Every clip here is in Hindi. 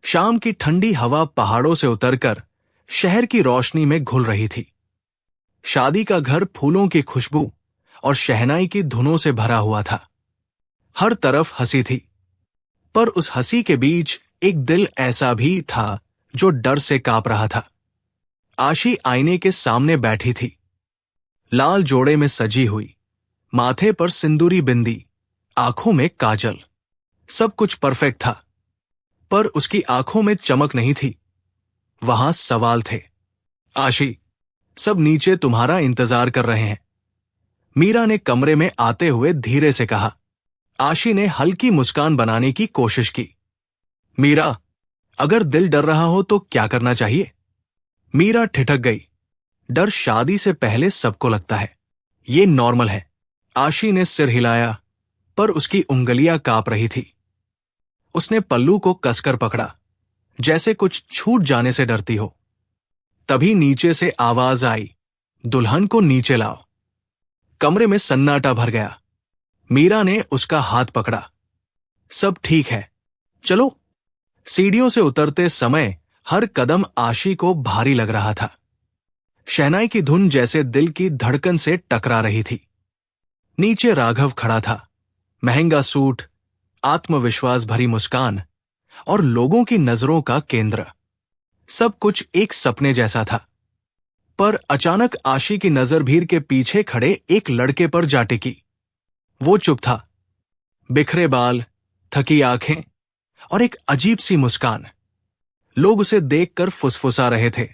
शाम की ठंडी हवा पहाड़ों से उतरकर शहर की रोशनी में घुल रही थी। शादी का घर फूलों की खुशबू और शहनाई की धुनों से भरा हुआ था। हर तरफ हंसी थी, पर उस हंसी के बीच एक दिल ऐसा भी था जो डर से कांप रहा था। आशी आईने के सामने बैठी थी, लाल जोड़े में सजी हुई, माथे पर सिंदूरी बिंदी, आंखों में काजल। सब कुछ परफेक्ट था, पर उसकी आंखों में चमक नहीं थी। वहां सवाल थे। आशी, सब नीचे तुम्हारा इंतजार कर रहे हैं, मीरा ने कमरे में आते हुए धीरे से कहा। आशी ने हल्की मुस्कान बनाने की कोशिश की। मीरा, अगर दिल डर रहा हो तो क्या करना चाहिए? मीरा ठिठक गई। डर शादी से पहले सबको लगता है, ये नॉर्मल है। आशी ने सिर हिलाया, पर उसकी उंगलियां कांप रही थी। उसने पल्लू को कसकर पकड़ा, जैसे कुछ छूट जाने से डरती हो। तभी नीचे से आवाज आई, दुल्हन को नीचे लाओ। कमरे में सन्नाटा भर गया। मीरा ने उसका हाथ पकड़ा। सब ठीक है, चलो। सीढ़ियों से उतरते समय हर कदम आशी को भारी लग रहा था। शहनाई की धुन जैसे दिल की धड़कन से टकरा रही थी। नीचे राघव खड़ा था, महंगा सूट, आत्मविश्वास भरी मुस्कान और लोगों की नजरों का केंद्र। सब कुछ एक सपने जैसा था। पर अचानक आशी की नजर भीड़ के पीछे खड़े एक लड़के पर जा टिकी। वो चुप था, बिखरे बाल, थकी आंखें और एक अजीब सी मुस्कान। लोग उसे देखकर फुसफुसा रहे थे,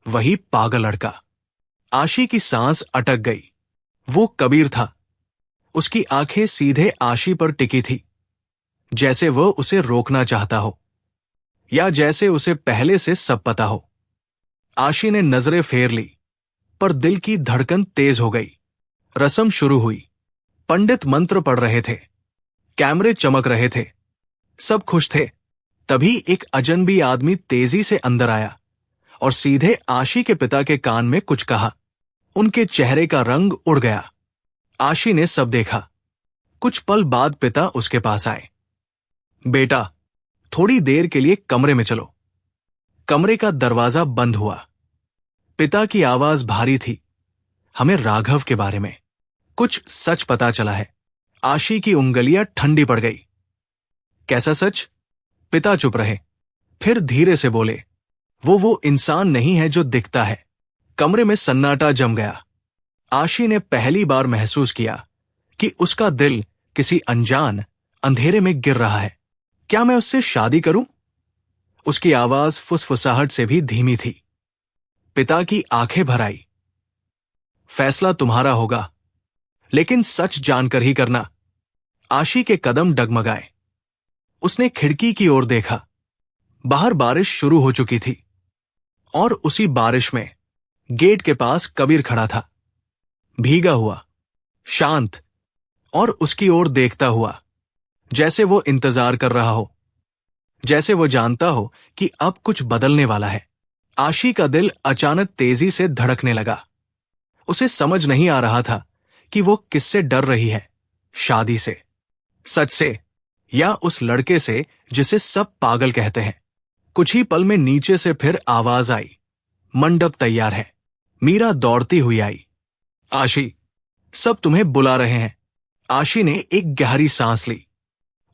वही पागल लड़का। आशी की सांस अटक गई। वो कबीर था। उसकी आंखें सीधे आशी पर टिकी थी, जैसे वह उसे रोकना चाहता हो, या जैसे उसे पहले से सब पता हो। आशी ने नजरें फेर ली, पर दिल की धड़कन तेज हो गई। रस्म शुरू हुई। पंडित मंत्र पढ़ रहे थे, कैमरे चमक रहे थे, सब खुश थे। तभी एक अजनबी आदमी तेजी से अंदर आया और सीधे आशी के पिता के कान में कुछ कहा। उनके चेहरे का रंग उड़ गया। आशी ने सब देखा। कुछ पल बाद पिता उसके पास आए। बेटा, थोड़ी देर के लिए कमरे में चलो। कमरे का दरवाजा बंद हुआ। पिता की आवाज भारी थी। हमें राघव के बारे में कुछ सच पता चला है। आशी की उंगलियां ठंडी पड़ गई। कैसा सच? पिता चुप रहे, फिर धीरे से बोले, वो इंसान नहीं है जो दिखता है। कमरे में सन्नाटा जम गया। आशी ने पहली बार महसूस किया कि उसका दिल किसी अनजान अंधेरे में गिर रहा है। क्या मैं उससे शादी करूं? उसकी आवाज फुसफुसाहट से भी धीमी थी। पिता की आंखें भर आई। फैसला तुम्हारा होगा, लेकिन सच जानकर ही करना। आशी के कदम डगमगाए। उसने खिड़की की ओर देखा। बाहर बारिश शुरू हो चुकी थी, और उसी बारिश में गेट के पास कबीर खड़ा था, भीगा हुआ, शांत, और उसकी ओर देखता हुआ, जैसे वो इंतजार कर रहा हो, जैसे वो जानता हो कि अब कुछ बदलने वाला है। आशी का दिल अचानक तेजी से धड़कने लगा। उसे समझ नहीं आ रहा था कि वो किससे डर रही है, शादी से, सच से, या उस लड़के से जिसे सब पागल कहते हैं। कुछ ही पल में नीचे से फिर आवाज आई, मंडप तैयार है। मीरा दौड़ती हुई आई। आशी, सब तुम्हें बुला रहे हैं। आशी ने एक गहरी सांस ली।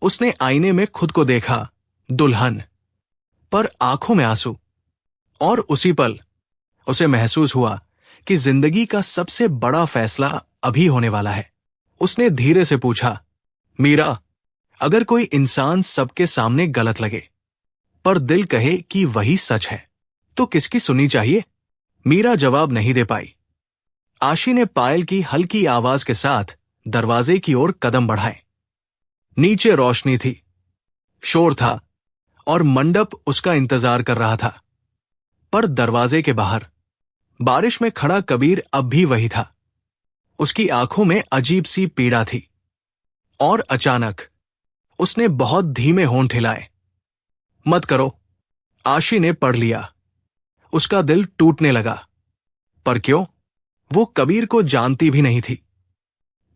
उसने आईने में खुद को देखा, दुल्हन, पर आंखों में आंसू। और उसी पल उसे महसूस हुआ कि जिंदगी का सबसे बड़ा फैसला अभी होने वाला है। उसने धीरे से पूछा, मीरा, अगर कोई इंसान सबके सामने गलत लगे, पर दिल कहे कि वही सच है, तो किसकी सुननी चाहिए? मीरा जवाब नहीं दे पाई। आशी ने पायल की हल्की आवाज के साथ दरवाजे की ओर कदम बढ़ाए। नीचे रोशनी थी, शोर था, और मंडप उसका इंतजार कर रहा था। पर दरवाजे के बाहर बारिश में खड़ा कबीर अब भी वही था। उसकी आंखों में अजीब सी पीड़ा थी। और अचानक उसने बहुत धीमे होंठ हिलाए। मत करो। आशी ने पढ़ लिया। उसका दिल टूटने लगा। पर क्यों? वो कबीर को जानती भी नहीं थी।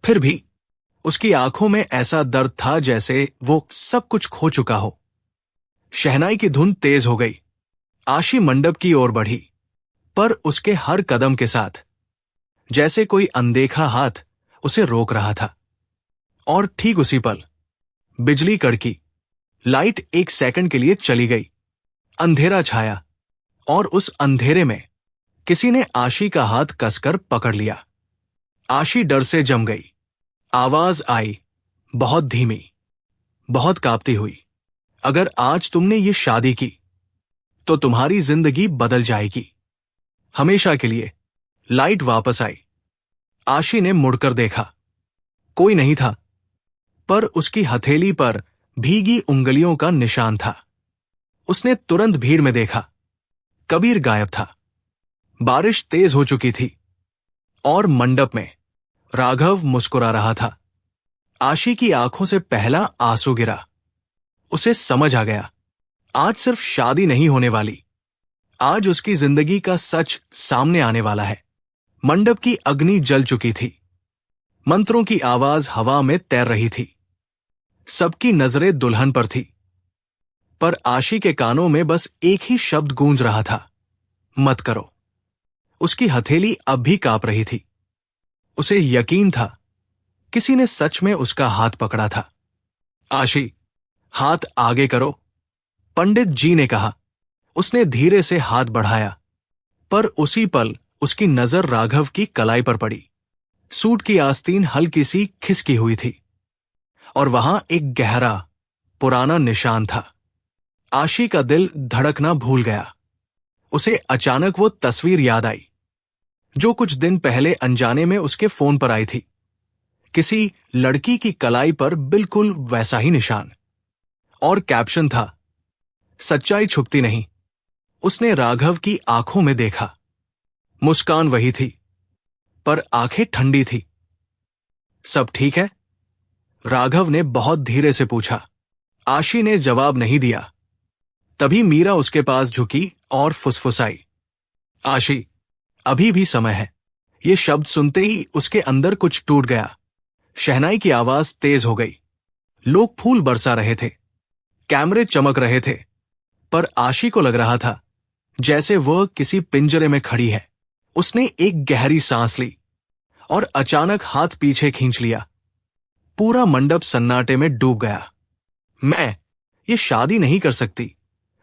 फिर भी उसकी आंखों में ऐसा दर्द था जैसे वो सब कुछ खो चुका हो। शहनाई की धुन तेज हो गई। आशी मंडप की ओर बढ़ी, पर उसके हर कदम के साथ जैसे कोई अनदेखा हाथ उसे रोक रहा था। और ठीक उसी पल बिजली कड़की, लाइट एक सेकंड के लिए चली गई, अंधेरा छाया, और उस अंधेरे में किसी ने आशी का हाथ कसकर पकड़ लिया। आशी डर से जम गई। आवाज आई, बहुत धीमी, बहुत कांपती हुई, अगर आज तुमने ये शादी की तो तुम्हारी जिंदगी बदल जाएगी, हमेशा के लिए। लाइट वापस आई। आशी ने मुड़कर देखा, कोई नहीं था, पर उसकी हथेली पर भीगी उंगलियों का निशान था। उसने तुरंत भीड़ में देखा, कबीर गायब था। बारिश तेज हो चुकी थी और मंडप में राघव मुस्कुरा रहा था। आशी की आंखों से पहला आंसू गिरा। उसे समझ आ गया, आज सिर्फ शादी नहीं होने वाली, आज उसकी जिंदगी का सच सामने आने वाला है। मंडप की अग्नि जल चुकी थी, मंत्रों की आवाज हवा में तैर रही थी, सबकी नजरें दुल्हन पर थी। पर आशी के कानों में बस एक ही शब्द गूंज रहा था, मत करो। उसकी हथेली अब भी कांप रही थी। उसे यकीन था किसी ने सच में उसका हाथ पकड़ा था। आशी, हाथ आगे करो, पंडित जी ने कहा। उसने धीरे से हाथ बढ़ाया, पर उसी पल उसकी नजर राघव की कलाई पर पड़ी। सूट की आस्तीन हल्की सी खिसकी हुई थी और वहां एक गहरा पुराना निशान था। आशी का दिल धड़कना भूल गया। उसे अचानक वो तस्वीर याद आई जो कुछ दिन पहले अनजाने में उसके फोन पर आई थी। किसी लड़की की कलाई पर बिल्कुल वैसा ही निशान, और कैप्शन था, सच्चाई छुपती नहीं। उसने राघव की आंखों में देखा। मुस्कान वही थी, पर आंखें ठंडी थी। सब ठीक है? राघव ने बहुत धीरे से पूछा। आशी ने जवाब नहीं दिया। तभी मीरा उसके पास झुकी और फुसफुसाई, आशी, अभी भी समय है। ये शब्द सुनते ही उसके अंदर कुछ टूट गया। शहनाई की आवाज तेज हो गई। लोग फूल बरसा रहे थे, कैमरे चमक रहे थे, पर आशी को लग रहा था जैसे वह किसी पिंजरे में खड़ी है। उसने एक गहरी सांस ली और अचानक हाथ पीछे खींच लिया। पूरा मंडप सन्नाटे में डूब गया। मैं ये शादी नहीं कर सकती।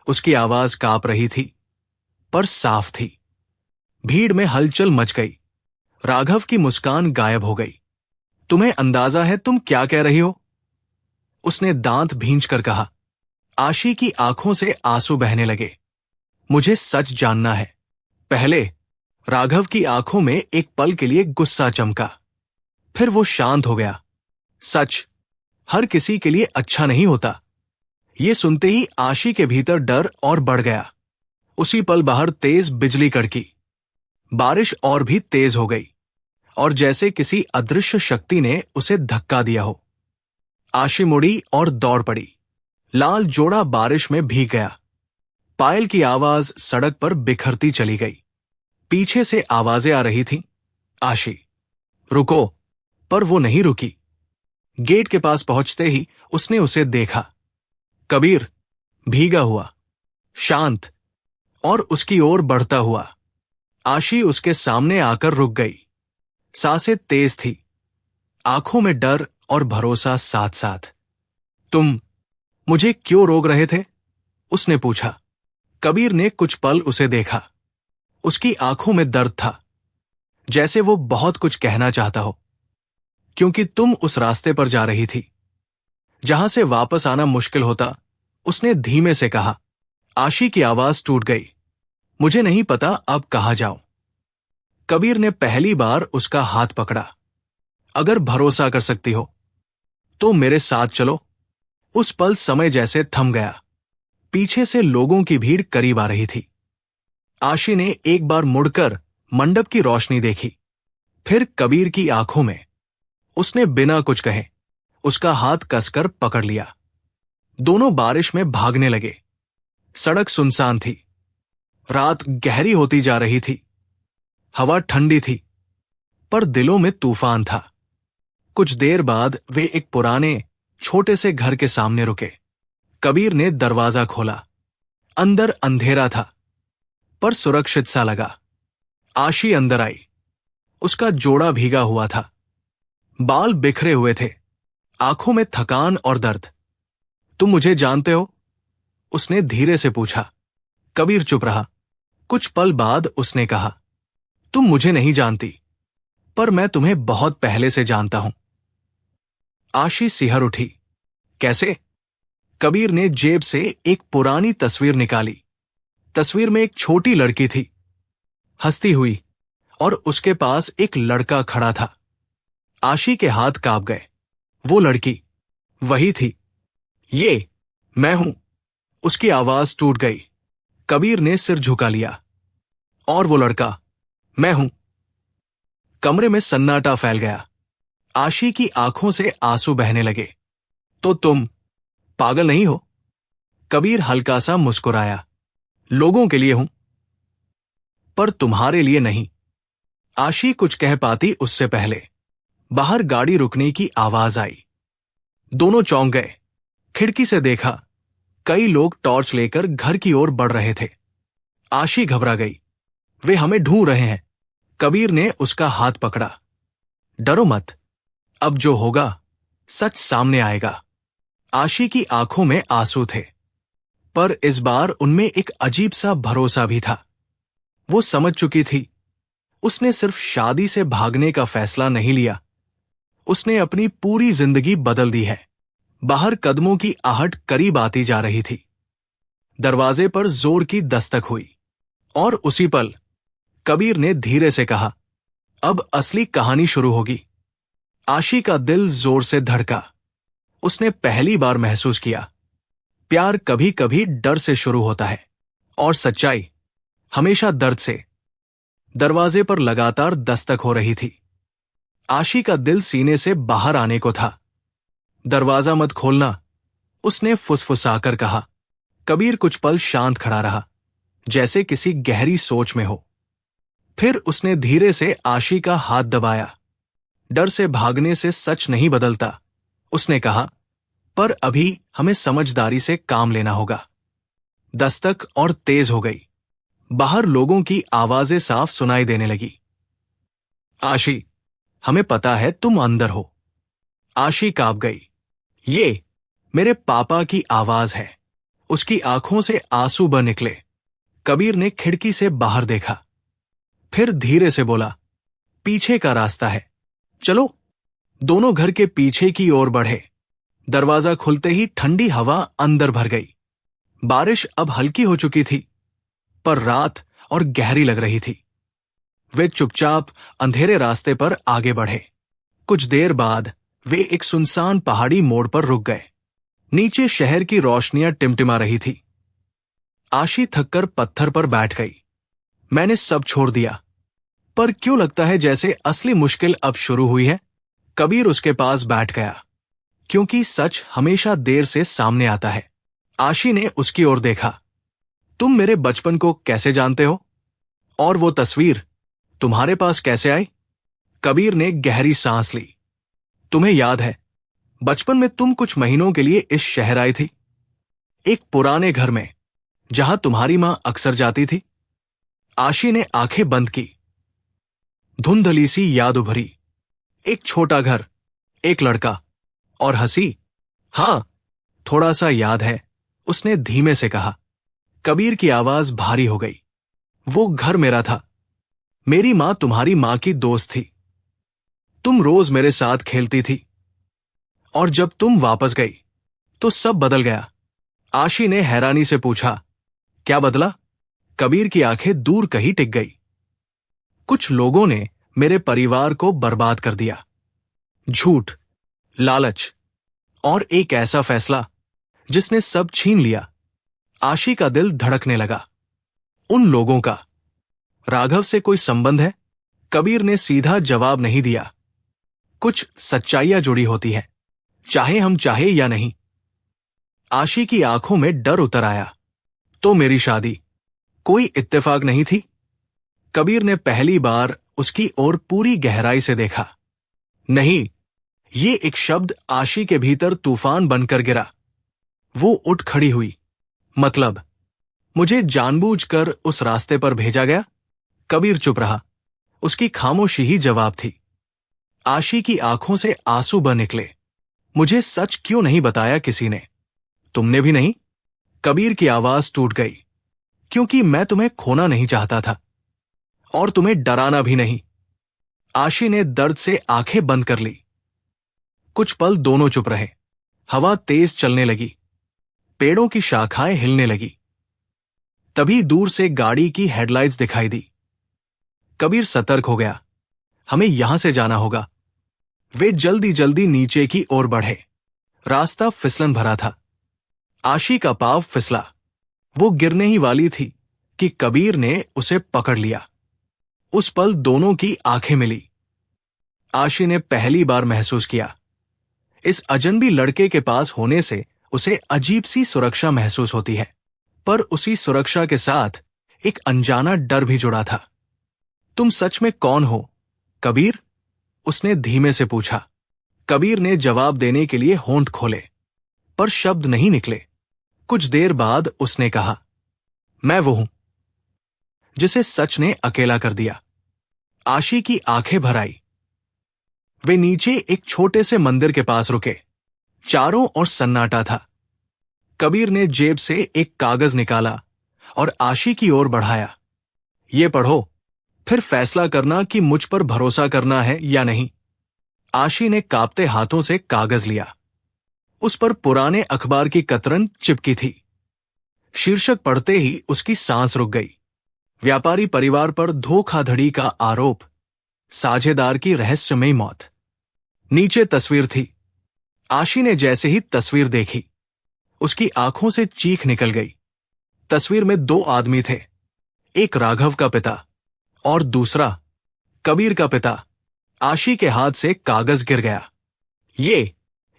उसकी आवाज कांप रही थी, पर साफ थी। भीड़ में हलचल मच गई। राघव की मुस्कान गायब हो गई। तुम्हें अंदाजा है तुम क्या कह रही हो? उसने दांत भींचकर कहा। आशी की आंखों से आंसू बहने लगे। मुझे सच जानना है। पहले राघव की आंखों में एक पल के लिए गुस्सा चमका, फिर वो शांत हो गया। सच हर किसी के लिए अच्छा नहीं होता। ये सुनते ही आशी के भीतर डर और बढ़ गया। उसी पल बाहर तेज बिजली कड़की। बारिश और भी तेज हो गई और जैसे किसी अदृश्य शक्ति ने उसे धक्का दिया हो। आशी मुड़ी और दौड़ पड़ी। लाल जोड़ा बारिश में भीग गया। पायल की आवाज सड़क पर बिखरती चली गई। पीछे से आवाजें आ रही थीं, आशी, रुको, पर वो नहीं रुकी। गेट के पास पहुंचते ही उसने उसे देखा। कबीर, भीगा हुआ, शांत, और उसकी ओर बढ़ता हुआ। आशी उसके सामने आकर रुक गई। सांसें तेज थी, आंखों में डर और भरोसा साथ साथ। तुम मुझे क्यों रोक रहे थे? उसने पूछा। कबीर ने कुछ पल उसे देखा। उसकी आंखों में दर्द था, जैसे वो बहुत कुछ कहना चाहता हो। क्योंकि तुम उस रास्ते पर जा रही थी जहां से वापस आना मुश्किल होता, उसने धीमे से कहा। आशी की आवाज टूट गई। मुझे नहीं पता अब कहाँ जाऊं। कबीर ने पहली बार उसका हाथ पकड़ा। अगर भरोसा कर सकती हो तो मेरे साथ चलो। उस पल समय जैसे थम गया। पीछे से लोगों की भीड़ करीब आ रही थी। आशी ने एक बार मुड़कर मंडप की रोशनी देखी, फिर कबीर की आंखों में। उसने बिना कुछ कहे उसका हाथ कसकर पकड़ लिया। दोनों बारिश में भागने लगे। सड़क सुनसान थी। रात गहरी होती जा रही थी। हवा ठंडी थी, पर दिलों में तूफान था। कुछ देर बाद वे एक पुराने छोटे से घर के सामने रुके। कबीर ने दरवाजा खोला। अंदर अंधेरा था, पर सुरक्षित सा लगा। आशी अंदर आई। उसका जोड़ा भीगा हुआ था, बाल बिखरे हुए थे, आंखों में थकान और दर्द। तुम मुझे जानते हो? उसने धीरे से पूछा। कबीर चुप रहा। कुछ पल बाद उसने कहा, तुम मुझे नहीं जानती, पर मैं तुम्हें बहुत पहले से जानता हूं। आशी सिहर उठी। कैसे? कबीर ने जेब से एक पुरानी तस्वीर निकाली। तस्वीर में एक छोटी लड़की थी, हंसती हुई, और उसके पास एक लड़का खड़ा था। आशी के हाथ कांप गए। वो लड़की वही थी। ये मैं हूं। उसकी आवाज टूट गई। कबीर ने सिर झुका लिया। और वो लड़का मैं हूं। कमरे में सन्नाटा फैल गया। आशी की आंखों से आंसू बहने लगे। तो तुम पागल नहीं हो? कबीर हल्का सा मुस्कुराया। लोगों के लिए हूं, पर तुम्हारे लिए नहीं। आशी कुछ कह पाती उससे पहले बाहर गाड़ी रुकने की आवाज आई। दोनों चौंक गए। खिड़की से देखा, कई लोग टॉर्च लेकर घर की ओर बढ़ रहे थे। आशी घबरा गई। वे हमें ढूंढ रहे हैं। कबीर ने उसका हाथ पकड़ा। डरो मत, अब जो होगा सच सामने आएगा। आशी की आंखों में आंसू थे, पर इस बार उनमें एक अजीब सा भरोसा भी था। वो समझ चुकी थी, उसने सिर्फ शादी से भागने का फैसला नहीं लिया, उसने अपनी पूरी जिंदगी बदल दी है। बाहर कदमों की आहट करीब आती जा रही थी। दरवाजे पर जोर की दस्तक हुई, और उसी पल कबीर ने धीरे से कहा, अब असली कहानी शुरू होगी। आशी का दिल जोर से धड़का। उसने पहली बार महसूस किया, प्यार कभी कभी डर से शुरू होता है, और सच्चाई हमेशा दर्द से। दरवाजे पर लगातार दस्तक हो रही थी। आशी का दिल सीने से बाहर आने को था। दरवाजा मत खोलना, उसने फुसफुसाकर कहा। कबीर कुछ पल शांत खड़ा रहा, जैसे किसी गहरी सोच में हो। फिर उसने धीरे से आशी का हाथ दबाया। डर से भागने से सच नहीं बदलता, उसने कहा, पर अभी हमें समझदारी से काम लेना होगा। दस्तक और तेज हो गई। बाहर लोगों की आवाजें साफ सुनाई देने लगी। आशी, हमें पता है तुम अंदर हो। आशी कांप गई। ये मेरे पापा की आवाज है। उसकी आंखों से आंसू बह निकले। कबीर ने खिड़की से बाहर देखा, फिर धीरे से बोला, पीछे का रास्ता है, चलो। दोनों घर के पीछे की ओर बढ़े। दरवाजा खुलते ही ठंडी हवा अंदर भर गई। बारिश अब हल्की हो चुकी थी, पर रात और गहरी लग रही थी। वे चुपचाप अंधेरे रास्ते पर आगे बढ़े। कुछ देर बाद वे एक सुनसान पहाड़ी मोड़ पर रुक गए। नीचे शहर की रोशनियां टिमटिमा रही थी। आशी थककर पत्थर पर बैठ गई। मैंने सब छोड़ दिया, पर क्यों लगता है जैसे असली मुश्किल अब शुरू हुई है। कबीर उसके पास बैठ गया, क्योंकि सच हमेशा देर से सामने आता है। आशी ने उसकी ओर देखा। तुम मेरे बचपन को कैसे जानते हो? और वो तस्वीर तुम्हारे पास कैसे आई? कबीर ने गहरी सांस ली। तुम्हें याद है, बचपन में तुम कुछ महीनों के लिए इस शहर आई थी, एक पुराने घर में, जहां तुम्हारी मां अक्सर जाती थी। आशी ने आंखें बंद की। धुंधली सी याद उभरी। एक छोटा घर, एक लड़का, और हंसी। हां, थोड़ा सा याद है, उसने धीमे से कहा। कबीर की आवाज भारी हो गई। वो घर मेरा था। मेरी मां तुम्हारी मां की दोस्त थी। तुम रोज मेरे साथ खेलती थी, और जब तुम वापस गई तो सब बदल गया। आशी ने हैरानी से पूछा, क्या बदला? कबीर की आंखें दूर कहीं टिक गई। कुछ लोगों ने मेरे परिवार को बर्बाद कर दिया। झूठ, लालच, और एक ऐसा फैसला जिसने सब छीन लिया। आशी का दिल धड़कने लगा। उन लोगों का राघव से कोई संबंध है? कबीर ने सीधा जवाब नहीं दिया। कुछ सच्चाइयां जुड़ी होती हैं, चाहे हम चाहे या नहीं। आशी की आंखों में डर उतर आया। तो मेरी शादी कोई इत्तेफाक नहीं थी? कबीर ने पहली बार उसकी ओर पूरी गहराई से देखा। नहीं, ये एक शब्द आशी के भीतर तूफान बनकर गिरा। वो उठ खड़ी हुई। मतलब मुझे जानबूझकर उस रास्ते पर भेजा गया? कबीर चुप रहा। उसकी खामोशी ही जवाब थी। आशी की आंखों से आंसू बह निकले। मुझे सच क्यों नहीं बताया किसी ने? तुमने भी नहीं? कबीर की आवाज टूट गई। क्योंकि मैं तुम्हें खोना नहीं चाहता था, और तुम्हें डराना भी नहीं। आशी ने दर्द से आंखें बंद कर ली। कुछ पल दोनों चुप रहे। हवा तेज चलने लगी। पेड़ों की शाखाएं हिलने लगी। तभी दूर से गाड़ी की हेडलाइट्स दिखाई दी। कबीर सतर्क हो गया। हमें यहां से जाना होगा। वे जल्दी जल्दी नीचे की ओर बढ़े। रास्ता फिसलन भरा था। आशी का पांव फिसला। वो गिरने ही वाली थी कि कबीर ने उसे पकड़ लिया। उस पल दोनों की आंखें मिली। आशी ने पहली बार महसूस किया, इस अजनबी लड़के के पास होने से उसे अजीब सी सुरक्षा महसूस होती है। पर उसी सुरक्षा के साथ एक अनजाना डर भी जुड़ा था। तुम सच में कौन हो, कबीर? उसने धीमे से पूछा। कबीर ने जवाब देने के लिए होंठ खोले, पर शब्द नहीं निकले। कुछ देर बाद उसने कहा, मैं वो हूं जिसे सच ने अकेला कर दिया। आशी की आंखें भर आई। वे नीचे एक छोटे से मंदिर के पास रुके। चारों ओर सन्नाटा था। कबीर ने जेब से एक कागज निकाला और आशी की ओर बढ़ाया। ये पढ़ो, फिर फैसला करना कि मुझ पर भरोसा करना है या नहीं। आशी ने कांपते हाथों से कागज लिया। उस पर पुराने अखबार की कतरन चिपकी थी। शीर्षक पढ़ते ही उसकी सांस रुक गई। व्यापारी परिवार पर धोखाधड़ी का आरोप, साझेदार की रहस्यमयी मौत। नीचे तस्वीर थी। आशी ने जैसे ही तस्वीर देखी, उसकी आंखों से चीख निकल गई। तस्वीर में दो आदमी थे, एक राघव का पिता और दूसरा कबीर का पिता। आशी के हाथ से कागज गिर गया।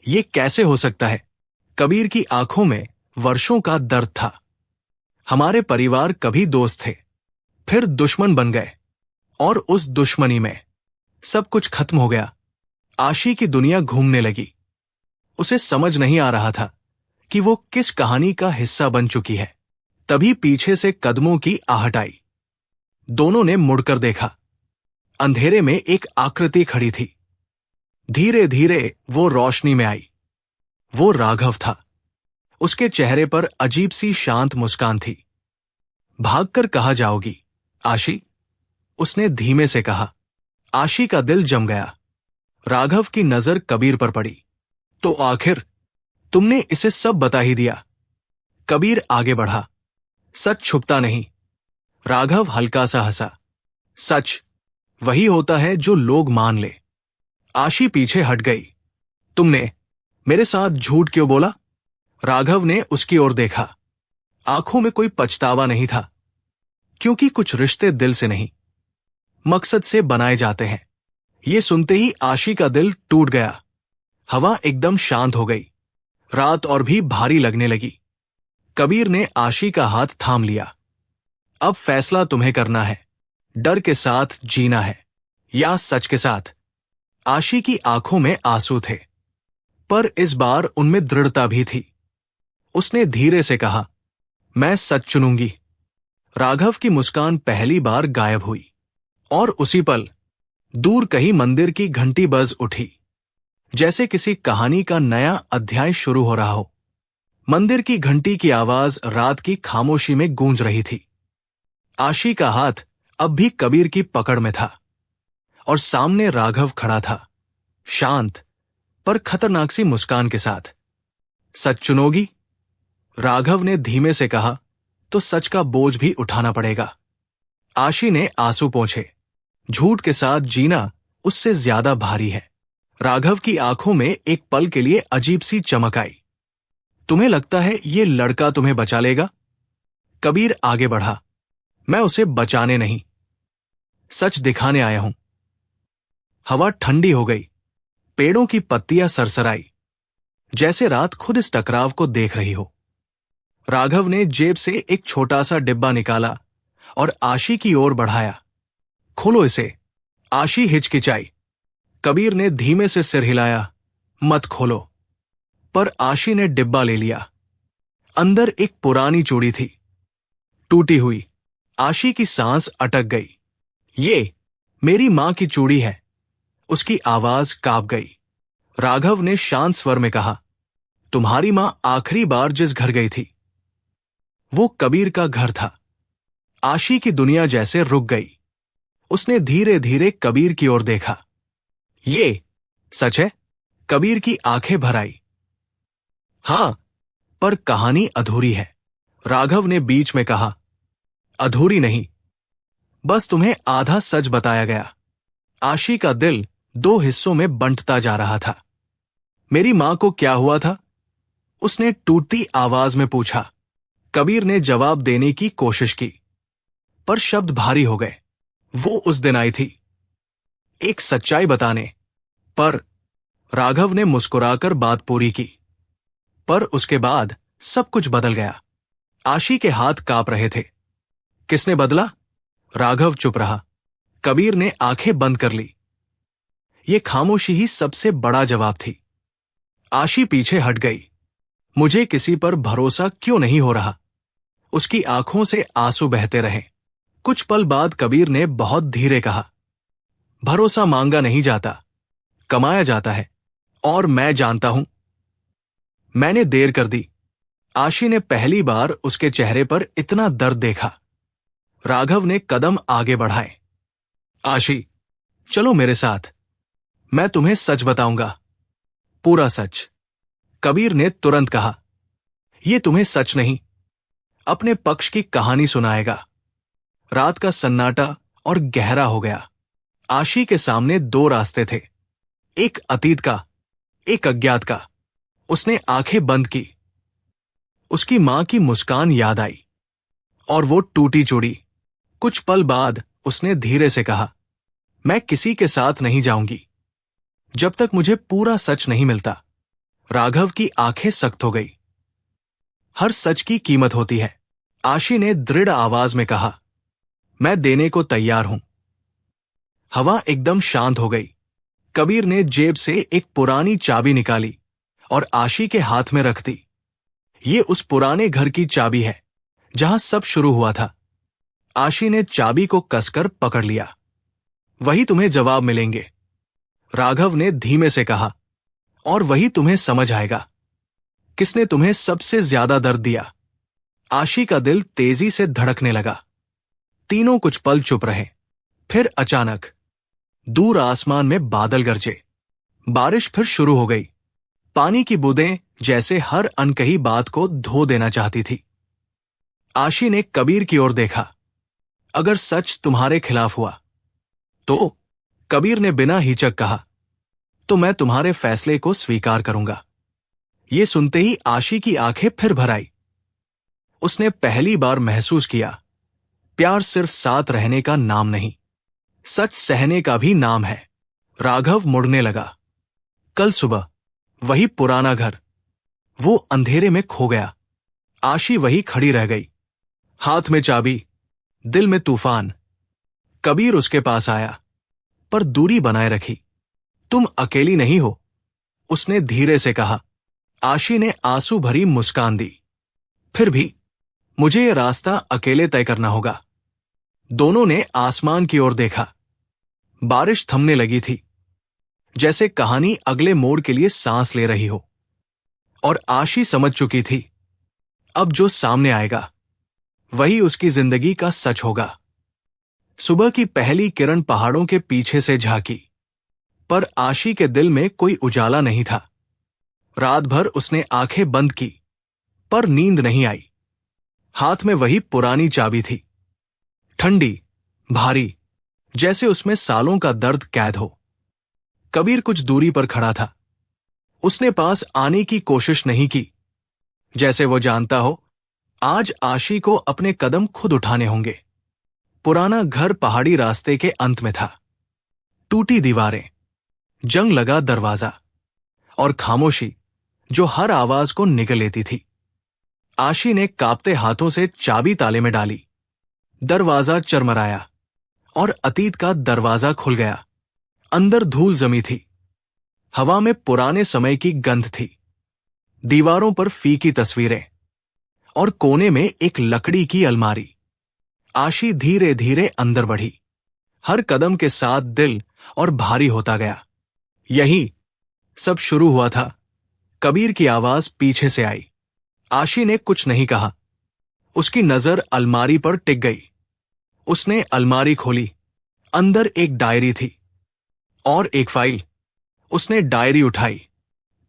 ये कैसे हो सकता है? कबीर की आंखों में वर्षों का दर्द था। हमारे परिवार कभी दोस्त थे, फिर दुश्मन बन गए, और उस दुश्मनी में सब कुछ खत्म हो गया। आशी की दुनिया घूमने लगी। उसे समझ नहीं आ रहा था कि वो किस कहानी का हिस्सा बन चुकी है। तभी पीछे से कदमों की आहट आई। दोनों ने मुड़कर देखा। अंधेरे में एक आकृति खड़ी थी। धीरे धीरे वो रोशनी में आई। वो राघव था। उसके चेहरे पर अजीब सी शांत मुस्कान थी। भागकर कहाँ जाओगी, आशी? उसने धीमे से कहा। आशी का दिल जम गया। राघव की नजर कबीर पर पड़ी। तो आखिर तुमने इसे सब बता ही दिया। कबीर आगे बढ़ा। सच छुपता नहीं। राघव हल्का सा हंसा। सच वही होता है जो लोग मान ले। आशी पीछे हट गई। तुमने मेरे साथ झूठ क्यों बोला? राघव ने उसकी ओर देखा। आंखों में कोई पछतावा नहीं था, क्योंकि कुछ रिश्ते दिल से नहीं, मकसद से बनाए जाते हैं। ये सुनते ही आशी का दिल टूट गया। हवा एकदम शांत हो गई। रात और भी भारी लगने लगी। कबीर ने आशी का हाथ थाम लिया। अब फैसला तुम्हें करना है। डर के साथ जीना है या सच के साथ? आशी की आंखों में आंसू थे, पर इस बार उनमें दृढ़ता भी थी। उसने धीरे से कहा, मैं सच चुनूंगी। राघव की मुस्कान पहली बार गायब हुई, और उसी पल दूर कहीं मंदिर की घंटी बज उठी, जैसे किसी कहानी का नया अध्याय शुरू हो रहा हो। मंदिर की घंटी की आवाज रात की खामोशी में गूंज रही थी। आशी का हाथ अब भी कबीर की पकड़ में था, और सामने राघव खड़ा था, शांत पर खतरनाक सी मुस्कान के साथ। सच चुनोगी? राघव ने धीमे से कहा। तो सच का बोझ भी उठाना पड़ेगा। आशी ने आंसू पोंछे। झूठ के साथ जीना उससे ज्यादा भारी है। राघव की आंखों में एक पल के लिए अजीब सी चमक आई। तुम्हें लगता है ये लड़का तुम्हें बचा लेगा? कबीर आगे बढ़ा। मैं उसे बचाने नहीं, सच दिखाने आया हूं। हवा ठंडी हो गई। पेड़ों की पत्तियां सरसराई, जैसे रात खुद इस टकराव को देख रही हो। राघव ने जेब से एक छोटा सा डिब्बा निकाला और आशी की ओर बढ़ाया। खोलो इसे। आशी हिचकिचाई। कबीर ने धीमे से सिर हिलाया। मत खोलो। पर आशी ने डिब्बा ले लिया। अंदर एक पुरानी चूड़ी थी, टूटी हुई। आशी की सांस अटक गई। ये मेरी मां की चूड़ी है। उसकी आवाज कांप गई। राघव ने शांत स्वर में कहा, तुम्हारी मां आखिरी बार जिस घर गई थी वो कबीर का घर था। आशी की दुनिया जैसे रुक गई। उसने धीरे धीरे कबीर की ओर देखा। ये सच है? कबीर की आंखें भर आई। हां, पर कहानी अधूरी है। राघव ने बीच में कहा। अधूरी नहीं, बस तुम्हें आधा सच बताया गया। आशी का दिल दो हिस्सों में बंटता जा रहा था। मेरी मां को क्या हुआ था? उसने टूटती आवाज में पूछा। कबीर ने जवाब देने की कोशिश की, पर शब्द भारी हो गए। वो उस दिन आई थी एक सच्चाई बताने, पर राघव ने मुस्कुराकर बात पूरी की। पर उसके बाद सब कुछ बदल गया। आशी के हाथ कांप रहे थे। किसने बदला? राघव चुप रहा। कबीर ने आंखें बंद कर ली। ये खामोशी ही सबसे बड़ा जवाब थी। आशी पीछे हट गई। मुझे किसी पर भरोसा क्यों नहीं हो रहा? उसकी आंखों से आंसू बहते रहे। कुछ पल बाद कबीर ने बहुत धीरे कहा, भरोसा मांगा नहीं जाता, कमाया जाता है। और मैं जानता हूं। मैंने देर कर दी। आशी ने पहली बार उसके चेहरे पर इतना दर्द देखा। राघव ने कदम आगे बढ़ाए। आशी, चलो मेरे साथ। मैं तुम्हें सच बताऊंगा, पूरा सच। कबीर ने तुरंत कहा, यह तुम्हें सच नहीं, अपने पक्ष की कहानी सुनाएगा। रात का सन्नाटा और गहरा हो गया। आशी के सामने दो रास्ते थे, एक अतीत का, एक अज्ञात का। उसने आंखें बंद की। उसकी मां की मुस्कान याद आई और वो टूटी चूड़ी। कुछ पल बाद उसने धीरे से कहा, मैं किसी के साथ नहीं जाऊंगी जब तक मुझे पूरा सच नहीं मिलता। राघव की आंखें सख्त हो गई। हर सच की कीमत होती है, आशी ने दृढ़ आवाज में कहा। मैं देने को तैयार हूं। हवा एकदम शांत हो गई। कबीर ने जेब से एक पुरानी चाबी निकाली और आशी के हाथ में रख दी। ये उस पुराने घर की चाबी है जहां सब शुरू हुआ था। आशी ने चाबी को कसकर पकड़ लिया। वही तुम्हें जवाब मिलेंगे, राघव ने धीमे से कहा, और वही तुम्हें समझ आएगा किसने तुम्हें सबसे ज्यादा दर्द दिया। आशी का दिल तेजी से धड़कने लगा। तीनों कुछ पल चुप रहे। फिर अचानक दूर आसमान में बादल गरजे। बारिश फिर शुरू हो गई। पानी की बूंदें जैसे हर अनकही बात को धो देना चाहती थी। आशी ने कबीर की ओर देखा। अगर सच तुम्हारे खिलाफ हुआ तो? कबीर ने बिना हिचक कहा, तो मैं तुम्हारे फैसले को स्वीकार करूंगा। ये सुनते ही आशी की आंखें फिर भर आई। उसने पहली बार महसूस किया, प्यार सिर्फ साथ रहने का नाम नहीं, सच सहने का भी नाम है। राघव मुड़ने लगा। कल सुबह वही पुराना घर, वो अंधेरे में खो गया। आशी वही खड़ी रह गई, हाथ में चाबी, दिल में तूफान। कबीर उसके पास आया, पर दूरी बनाए रखी। तुम अकेली नहीं हो, उसने धीरे से कहा। आशी ने आंसू भरी मुस्कान दी। फिर भी मुझे यह रास्ता अकेले तय करना होगा। दोनों ने आसमान की ओर देखा। बारिश थमने लगी थी, जैसे कहानी अगले मोड़ के लिए सांस ले रही हो। और आशी समझ चुकी थी, अब जो सामने आएगा वही उसकी जिंदगी का सच होगा। सुबह की पहली किरण पहाड़ों के पीछे से झांकी, पर आशी के दिल में कोई उजाला नहीं था। रात भर उसने आंखें बंद की, पर नींद नहीं आई। हाथ में वही पुरानी चाबी थी, ठंडी, भारी, जैसे उसमें सालों का दर्द कैद हो। कबीर कुछ दूरी पर खड़ा था। उसने पास आने की कोशिश नहीं की, जैसे वो जानता हो आज आशी को अपने कदम खुद उठाने होंगे। पुराना घर पहाड़ी रास्ते के अंत में था। टूटी दीवारें, जंग लगा दरवाजा और खामोशी जो हर आवाज को निगल लेती थी। आशी ने कांपते हाथों से चाबी ताले में डाली। दरवाजा चरमराया और अतीत का दरवाजा खुल गया। अंदर धूल जमी थी। हवा में पुराने समय की गंध थी। दीवारों पर फीकी तस्वीरें, और कोने में एक लकड़ी की अलमारी। आशी धीरे धीरे अंदर बढ़ी, हर कदम के साथ दिल और भारी होता गया। यही सब शुरू हुआ था। कबीर की आवाज पीछे से आई। आशी ने कुछ नहीं कहा। उसकी नजर अलमारी पर टिक गई। उसने अलमारी खोली। अंदर एक डायरी थी और एक फाइल। उसने डायरी उठाई।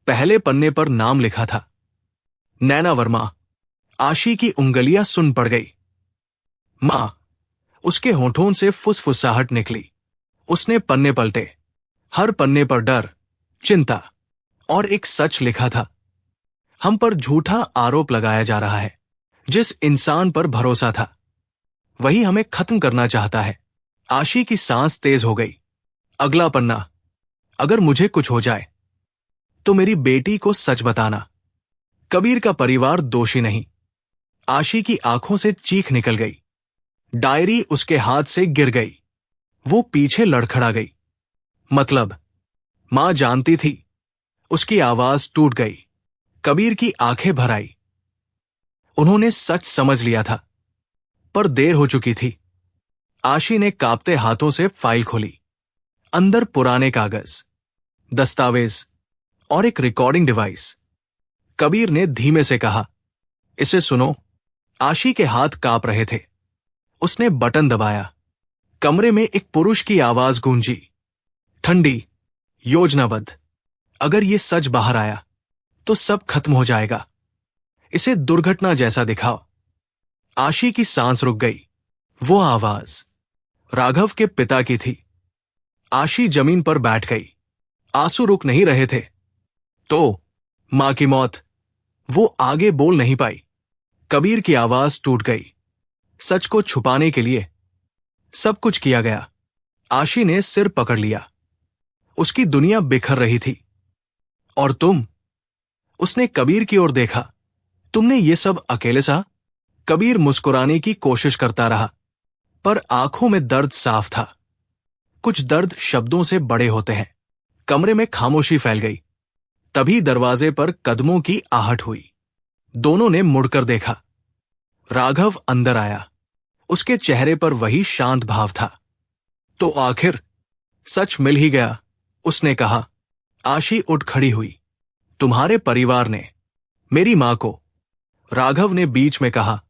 पहले पन्ने पर नाम लिखा था, नैना वर्मा। आशी की उंगलियां सुन पड़ गई। मां। उसके होठों से फुसफुसाहट निकली। उसने पन्ने पलटे। हर पन्ने पर डर, चिंता और एक सच लिखा था। हम पर झूठा आरोप लगाया जा रहा है। जिस इंसान पर भरोसा था वही हमें खत्म करना चाहता है। आशी की सांस तेज हो गई। अगला पन्ना। अगर मुझे कुछ हो जाए तो मेरी बेटी को सच बताना। कबीर का परिवार दोषी नहीं। आशी की आंखों से चीख निकल गई। डायरी उसके हाथ से गिर गई। वो पीछे लड़खड़ा गई। मतलब, मां जानती थी। उसकी आवाज टूट गई। कबीर की आंखें भर आई। उन्होंने सच समझ लिया था, पर देर हो चुकी थी। आशी ने कांपते हाथों से फाइल खोली। अंदर पुराने कागज, दस्तावेज और एक रिकॉर्डिंग डिवाइस। कबीर ने धीमे से कहा, इसे सुनो। आशी के हाथ कांप रहे थे। उसने बटन दबाया। कमरे में एक पुरुष की आवाज गूंजी, ठंडी, योजनाबद्ध। अगर ये सच बाहर आया तो सब खत्म हो जाएगा। इसे दुर्घटना जैसा दिखाओ। आशी की सांस रुक गई। वो आवाज राघव के पिता की थी। आशी जमीन पर बैठ गई। आंसू रुक नहीं रहे थे। तो मां की मौत। वो आगे बोल नहीं पाई। कबीर की आवाज टूट गई। सच को छुपाने के लिए सब कुछ किया गया। आशी ने सिर पकड़ लिया। उसकी दुनिया बिखर रही थी। और तुम? उसने कबीर की ओर देखा। तुमने ये सब अकेले सहा? कबीर मुस्कुराने की कोशिश करता रहा, पर आंखों में दर्द साफ था। कुछ दर्द शब्दों से बड़े होते हैं। कमरे में खामोशी फैल गई। तभी दरवाजे पर कदमों की आहट हुई। दोनों ने मुड़कर देखा। राघव अंदर आया। उसके चेहरे पर वही शांत भाव था। तो आखिर सच मिल ही गया, उसने कहा। आशी उठ खड़ी हुई। तुम्हारे परिवार ने मेरी मां को, राघव ने बीच में कहा,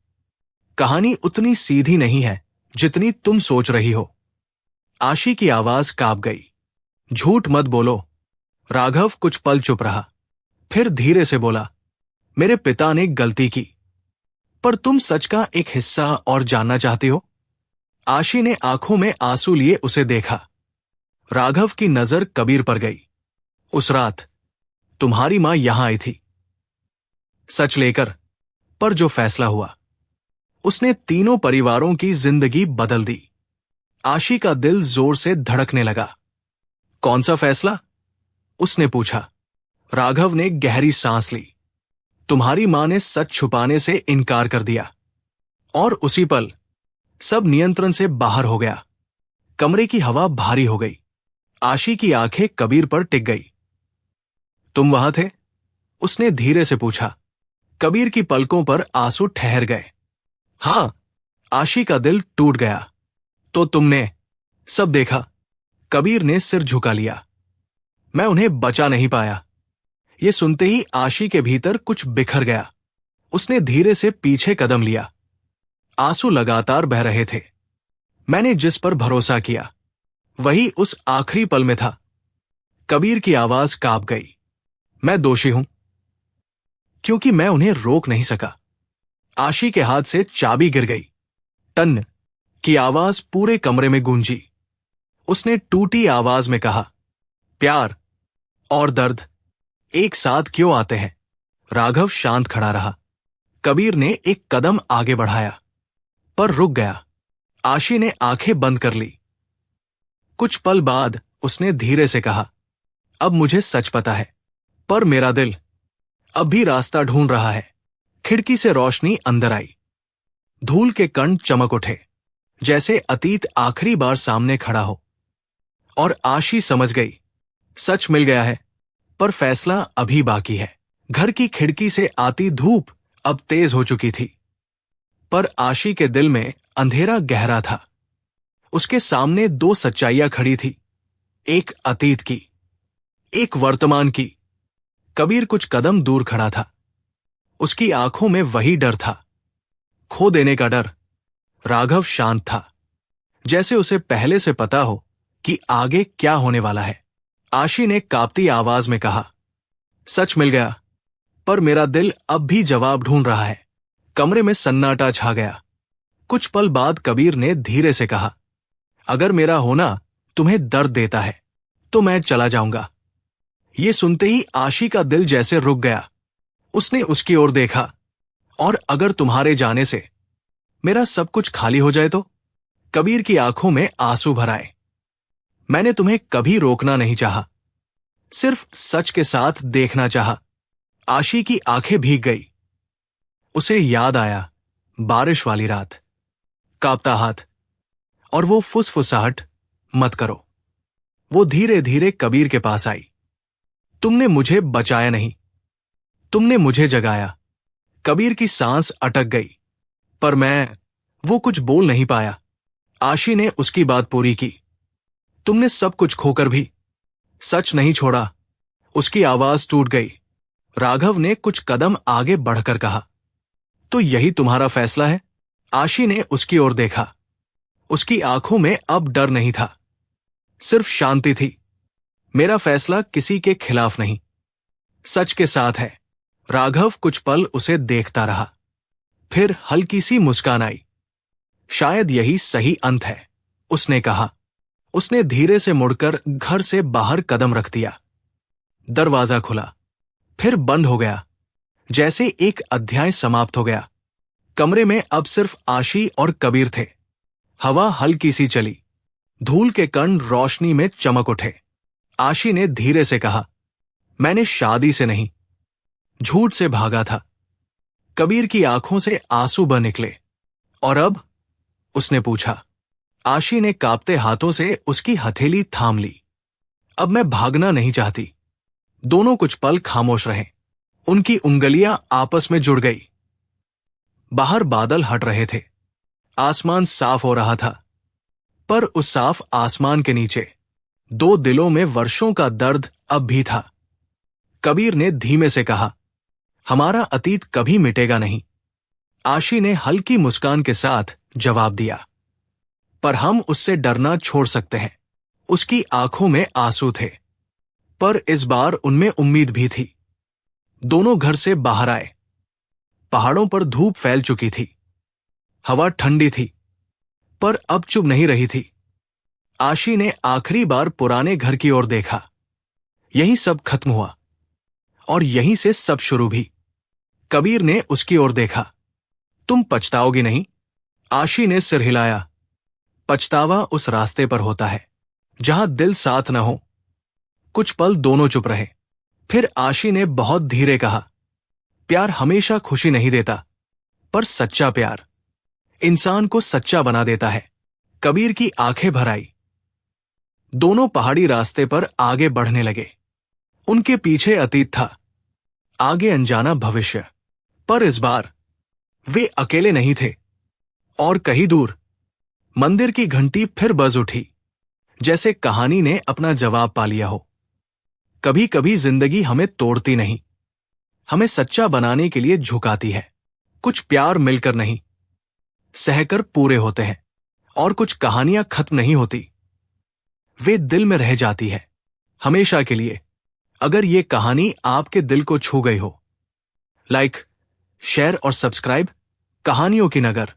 कहानी उतनी सीधी नहीं है जितनी तुम सोच रही हो। आशी की आवाज कांप गई। झूठ मत बोलो। राघव कुछ पल चुप रहा, फिर धीरे से बोला, मेरे पिता ने गलती की, पर तुम सच का एक हिस्सा और जानना चाहते हो? आशी ने आंखों में आंसू लिए उसे देखा। राघव की नजर कबीर पर गई। उस रात तुम्हारी मां यहां आई थी सच लेकर, पर जो फैसला हुआ उसने तीनों परिवारों की जिंदगी बदल दी। आशी का दिल जोर से धड़कने लगा। कौन सा फैसला? उसने पूछा। राघव ने गहरी सांस ली। तुम्हारी मां ने सच छुपाने से इनकार कर दिया और उसी पल सब नियंत्रण से बाहर हो गया। कमरे की हवा भारी हो गई। आशी की आंखें कबीर पर टिक गई। तुम वहां थे? उसने धीरे से पूछा। कबीर की पलकों पर आंसू ठहर गए। हां। आशी का दिल टूट गया। तो तुमने सब देखा? कबीर ने सिर झुका लिया। मैं उन्हें बचा नहीं पाया। ये सुनते ही आशी के भीतर कुछ बिखर गया। उसने धीरे से पीछे कदम लिया। आंसू लगातार बह रहे थे। मैंने जिस पर भरोसा किया वही उस आखिरी पल में था। कबीर की आवाज कांप गई। मैं दोषी हूं क्योंकि मैं उन्हें रोक नहीं सका। आशी के हाथ से चाबी गिर गई। टन की आवाज पूरे कमरे में गूंजी। उसने टूटी आवाज में कहा, प्यार और दर्द एक साथ क्यों आते हैं? राघव शांत खड़ा रहा। कबीर ने एक कदम आगे बढ़ाया, पर रुक गया। आशी ने आंखें बंद कर ली। कुछ पल बाद उसने धीरे से कहा, अब मुझे सच पता है, पर मेरा दिल अब भी रास्ता ढूंढ रहा है। खिड़की से रोशनी अंदर आई। धूल के कण चमक उठे, जैसे अतीत आखिरी बार सामने खड़ा हो। और आशी समझ गई, सच मिल गया है, पर फैसला अभी बाकी है। घर की खिड़की से आती धूप अब तेज हो चुकी थी, पर आशी के दिल में अंधेरा गहरा था। उसके सामने दो सच्चाइयां खड़ी थी, एक अतीत की, एक वर्तमान की। कबीर कुछ कदम दूर खड़ा था। उसकी आंखों में वही डर था, खो देने का डर। राघव शांत था, जैसे उसे पहले से पता हो कि आगे क्या होने वाला है। आशी ने कांपती आवाज में कहा, सच मिल गया, पर मेरा दिल अब भी जवाब ढूंढ रहा है। कमरे में सन्नाटा छा गया। कुछ पल बाद कबीर ने धीरे से कहा, अगर मेरा होना तुम्हें दर्द देता है तो मैं चला जाऊंगा। ये सुनते ही आशी का दिल जैसे रुक गया। उसने उसकी ओर देखा, और अगर तुम्हारे जाने से मेरा सब कुछ खाली हो जाए तो? कबीर की आंखों में आंसू भर आए। मैंने तुम्हें कभी रोकना नहीं चाहा, सिर्फ सच के साथ देखना चाहा। आशी की आंखें भीग गई। उसे याद आया बारिश वाली रात, कांपता हाथ, और वो फुसफुसाहट, मत करो। वो धीरे धीरे कबीर के पास आई। तुमने मुझे बचाया नहीं, तुमने मुझे जगाया। कबीर की सांस अटक गई, पर वो कुछ बोल नहीं पाया। आशी ने उसकी बात पूरी की। तुमने सब कुछ खोकर भी सच नहीं छोड़ा। उसकी आवाज टूट गई। राघव ने कुछ कदम आगे बढ़कर कहा, तो यही तुम्हारा फैसला है? आशी ने उसकी ओर देखा। उसकी आंखों में अब डर नहीं था, सिर्फ शांति थी। मेरा फैसला किसी के खिलाफ नहीं, सच के साथ है। राघव कुछ पल उसे देखता रहा, फिर हल्की सी मुस्कान आई। शायद यही सही अंत है, उसने कहा। उसने धीरे से मुड़कर घर से बाहर कदम रख दिया। दरवाजा खुला, फिर बंद हो गया, जैसे एक अध्याय समाप्त हो गया। कमरे में अब सिर्फ आशी और कबीर थे। हवा हल्की सी चली, धूल के कण रोशनी में चमक उठे। आशी ने धीरे से कहा, मैंने शादी से नहीं, झूठ से भागा था। कबीर की आंखों से आंसू बह निकले। और अब? उसने पूछा। आशी ने कांपते हाथों से उसकी हथेली थाम ली। अब मैं भागना नहीं चाहती। दोनों कुछ पल खामोश रहे। उनकी उंगलियां आपस में जुड़ गई। बाहर बादल हट रहे थे, आसमान साफ हो रहा था, पर उस साफ आसमान के नीचे दो दिलों में वर्षों का दर्द अब भी था। कबीर ने धीमे से कहा, हमारा अतीत कभी मिटेगा नहीं। आशी ने हल्की मुस्कान के साथ जवाब दिया, पर हम उससे डरना छोड़ सकते हैं। उसकी आंखों में आंसू थे, पर इस बार उनमें उम्मीद भी थी। दोनों घर से बाहर आए। पहाड़ों पर धूप फैल चुकी थी, हवा ठंडी थी, पर अब चुभ नहीं रही थी। आशी ने आखिरी बार पुराने घर की ओर देखा। यहीं सब खत्म हुआ, और यहीं से सब शुरू भी। कबीर ने उसकी ओर देखा। तुम पछताओगी नहीं? आशी ने सिर हिलाया। पछतावा उस रास्ते पर होता है जहां दिल साथ न हो। कुछ पल दोनों चुप रहे। फिर आशी ने बहुत धीरे कहा, प्यार हमेशा खुशी नहीं देता, पर सच्चा प्यार इंसान को सच्चा बना देता है। कबीर की आंखें भर आई। दोनों पहाड़ी रास्ते पर आगे बढ़ने लगे। उनके पीछे अतीत था, आगे अनजाना भविष्य। पर इस बार वे अकेले नहीं थे। और कहीं दूर मंदिर की घंटी फिर बज उठी, जैसे कहानी ने अपना जवाब पा लिया हो। कभी कभी जिंदगी हमें तोड़ती नहीं, हमें सच्चा बनाने के लिए झुकाती है। कुछ प्यार मिलकर नहीं, सहकर पूरे होते हैं। और कुछ कहानियां खत्म नहीं होती, वे दिल में रह जाती है, हमेशा के लिए। अगर ये कहानी आपके दिल को छू गई हो, लाइक, शेयर और सब्सक्राइब कहानियों की नगर।